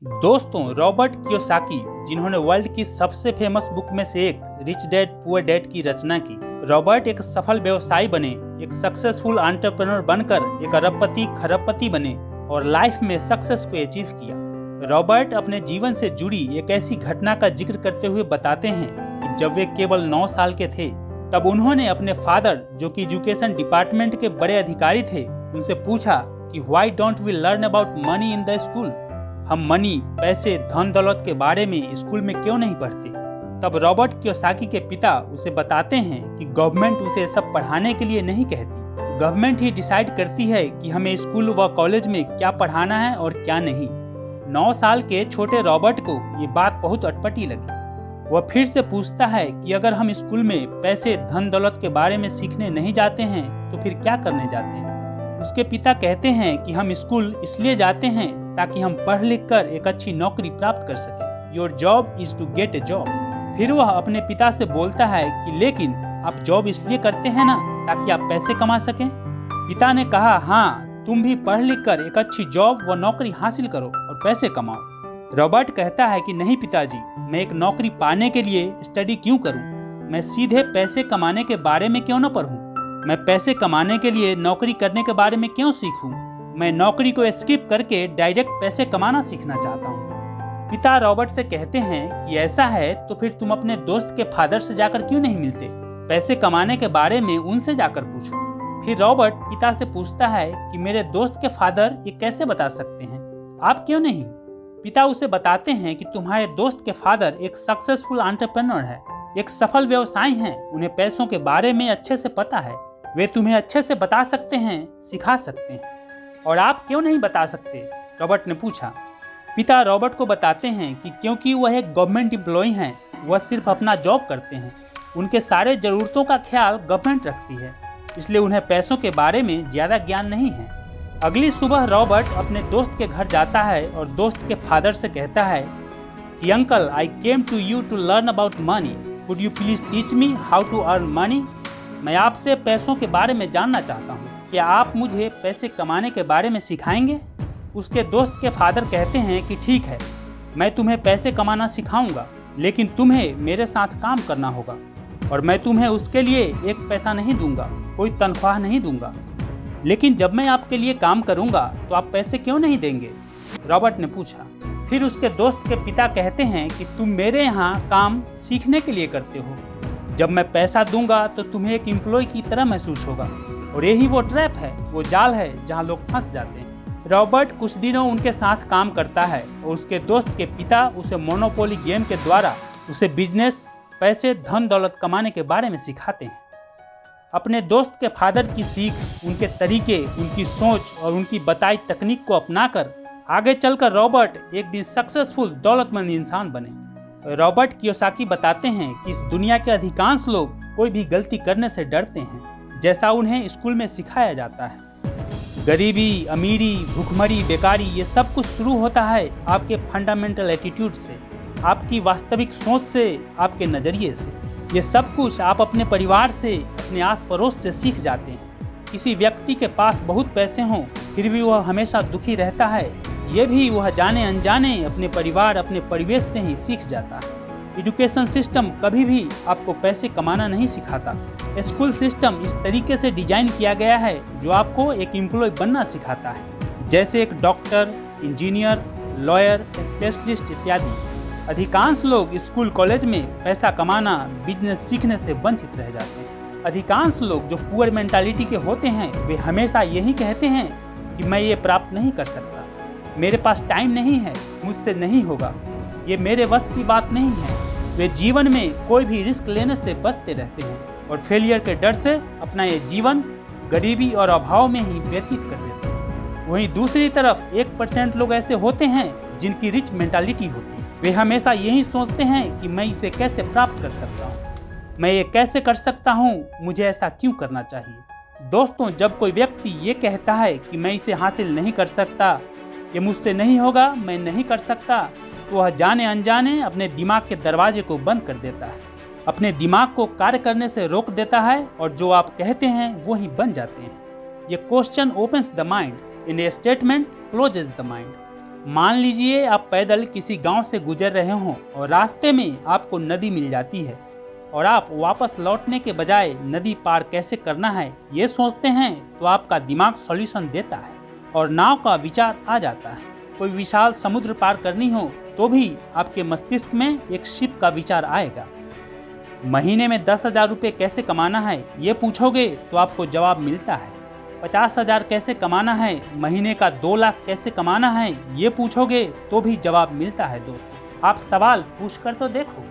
दोस्तों, Robert Kiyosaki, जिन्होंने world की सबसे फेमस बुक में से एक रिच डैड पुअर डैड की रचना की। रॉबर्ट एक सफल व्यवसायी बने, एक सक्सेसफुल एंटरप्रेन्योर बनकर एक अरबपति खरबपति बने और लाइफ में सक्सेस को अचीव किया। रॉबर्ट अपने जीवन से जुड़ी एक ऐसी घटना का जिक्र करते हुए बताते हैं कि जब वे केवल 9 साल के थे तब उन्होंने अपने फादर, जो कि एजुकेशन डिपार्टमेंट के बड़े अधिकारी थे, उनसे पूछा कि why don't we learn about money in the school. हम मनी, पैसे, धन दौलत के बारे में स्कूल में क्यों नहीं पढ़ते। तब रॉबर्ट कियोसाकी के पिता उसे बताते हैं कि गवर्नमेंट उसे सब पढ़ाने के लिए नहीं कहती। गवर्नमेंट ही डिसाइड करती है कि हमें स्कूल व कॉलेज में क्या पढ़ाना है और क्या नहीं। 9 साल के छोटे रॉबर्ट को ये बात बहुत अटपटी लगी। वह फिर से पूछता है कि अगर हम स्कूल में पैसे, धन दौलत के बारे में सीखने नहीं जाते हैं तो फिर क्या करने जाते हैं। उसके पिता कहते हैं कि हम स्कूल इसलिए जाते हैं ताकि हम पढ़ लिख कर एक अच्छी नौकरी प्राप्त कर सकें। Your job is to get a job. फिर वह अपने पिता से बोलता है कि लेकिन आप जॉब इसलिए करते हैं ना ताकि आप पैसे कमा सकें। पिता ने कहा, हाँ, तुम भी पढ़ लिख कर एक अच्छी जॉब व नौकरी हासिल करो और पैसे कमाओ। रॉबर्ट कहता है कि नहीं पिताजी, मैं एक नौकरी पाने के लिए स्टडी क्यों करूं? मैं सीधे पैसे कमाने के बारे में क्यों न पढूं? मैं पैसे कमाने के लिए नौकरी करने के बारे में क्यों सीखूं? मैं नौकरी को स्किप करके डायरेक्ट पैसे कमाना सीखना चाहता हूं। पिता रॉबर्ट से कहते हैं कि ऐसा है तो फिर तुम अपने दोस्त के फादर से जाकर क्यों नहीं मिलते? पैसे कमाने के बारे में उनसे जाकर पूछो। फिर रॉबर्ट पिता से पूछता है कि मेरे दोस्त के फादर ये कैसे बता सकते हैं, आप क्यों नहीं? पिता उसे बताते हैं कि तुम्हारे दोस्त के फादर एक सक्सेसफुल एंटरप्रेन्योर है, एक सफल व्यवसायी हैं, उन्हें पैसों के बारे में अच्छे से पता है। वे तुम्हें अच्छे से बता सकते हैं, सिखा सकते हैं। और आप क्यों नहीं बता सकते? रॉबर्ट ने पूछा। पिता रॉबर्ट को बताते हैं कि क्योंकि वह एक गवर्नमेंट एम्प्लॉय हैं, वह सिर्फ अपना जॉब करते हैं। उनके सारे ज़रूरतों का ख्याल गवर्नमेंट रखती है, इसलिए उन्हें पैसों के बारे में ज़्यादा ज्ञान नहीं है। अगली सुबह रॉबर्ट अपने दोस्त के घर जाता है और दोस्त के फादर से कहता है कि uncle, I came to you to learn about money, would you please teach me how to earn money. मैं आपसे पैसों के बारे में जानना चाहता हूँ, क्या आप मुझे पैसे कमाने के बारे में सिखाएंगे? उसके दोस्त के फादर कहते हैं कि ठीक है, मैं तुम्हें पैसे कमाना सिखाऊंगा, लेकिन तुम्हें मेरे साथ काम करना होगा और मैं तुम्हें उसके लिए एक पैसा नहीं दूंगा, कोई तनख्वाह नहीं दूंगा। लेकिन जब मैं आपके लिए काम करूंगा तो आप पैसे क्यों नहीं देंगे? रॉबर्ट ने पूछा। फिर उसके दोस्त के पिता कहते हैं कि तुम मेरे यहाँ काम सीखने के लिए करते हो। जब मैं पैसा दूंगा तो तुम्हें एक एम्प्लॉय की तरह महसूस होगा और यही वो ट्रैप है, वो जाल है जहाँ लोग फंस जाते हैं। रॉबर्ट कुछ दिनों उनके साथ काम करता है और उसके दोस्त के पिता उसे मोनोपोली गेम के द्वारा उसे बिजनेस, पैसे, धन दौलत कमाने के बारे में सिखाते हैं। अपने दोस्त के फादर की सीख, उनके तरीके, उनकी सोच और उनकी बताई तकनीक को अपनाकर आगे चलकर रॉबर्ट एक दिन सक्सेसफुल, दौलतमंद इंसान बने। रॉबर्ट कियोसाकी बताते हैं कि इस दुनिया के अधिकांश लोग कोई भी गलती करने से डरते हैं, जैसा उन्हें स्कूल में सिखाया जाता है। गरीबी, अमीरी, भूखमरी, बेकारी, ये सब कुछ शुरू होता है आपके फंडामेंटल एटीट्यूड से, आपकी वास्तविक सोच से, आपके नज़रिए से। ये सब कुछ आप अपने परिवार से, अपने आस पड़ोस से सीख जाते हैं। किसी व्यक्ति के पास बहुत पैसे हों फिर भी वह हमेशा दुखी रहता है, ये भी वह जाने अनजाने अपने परिवार, अपने परिवेश से ही सीख जाता है। एजुकेशन सिस्टम कभी भी आपको पैसे कमाना नहीं सिखाता। स्कूल सिस्टम इस तरीके से डिजाइन किया गया है जो आपको एक एम्प्लॉय बनना सिखाता है, जैसे एक डॉक्टर, इंजीनियर, लॉयर, स्पेशलिस्ट इत्यादि। अधिकांश लोग स्कूल कॉलेज में पैसा कमाना, बिजनेस सीखने से वंचित रह जाते हैं। अधिकांश लोग जो पुअर मेंटालिटी के होते हैं वे हमेशा यही कहते हैं कि मैं ये प्राप्त नहीं कर सकता, मेरे पास टाइम नहीं है, मुझसे नहीं होगा, ये मेरे वश की बात नहीं है। वे जीवन में कोई भी रिस्क लेने से बचते रहते हैं और फेलियर के डर से अपना ये जीवन गरीबी और अभाव में ही व्यतीत कर देते हैं। वहीं दूसरी तरफ 1% लोग ऐसे होते हैं जिनकी रिच मेंटालिटी होती है। वे हमेशा यही सोचते हैं कि मैं इसे कैसे प्राप्त कर सकता हूँ, मैं ये कैसे कर सकता हूँ, मुझे ऐसा क्यों करना चाहिए। दोस्तों, जब कोई व्यक्ति ये कहता है कि मैं इसे हासिल नहीं कर सकता, ये मुझसे नहीं होगा, मैं नहीं कर सकता, तो वह जाने अनजाने अपने दिमाग के दरवाजे को बंद कर देता है, अपने दिमाग को कार्य करने से रोक देता है और जो आप कहते हैं वो ही बन जाते हैं। ये question opens the mind, in a statement closes the mind. मान लीजिए आप पैदल किसी गांव से गुजर रहे हों और रास्ते में आपको नदी मिल जाती है और आप वापस लौटने के बजाय नदी पार कैसे करना है ये सोचते हैं, तो आपका दिमाग सॉल्यूशन देता है और नाव का विचार आ जाता है। कोई विशाल समुद्र पार करनी हो तो भी आपके मस्तिष्क में एक शिप का विचार आएगा। महीने में 10,000 रुपये कैसे कमाना है ये पूछोगे तो आपको जवाब मिलता है। 50,000 कैसे कमाना है, महीने का 2 लाख कैसे कमाना है ये पूछोगे तो भी जवाब मिलता है। दोस्तों, आप सवाल पूछ कर तो देखो।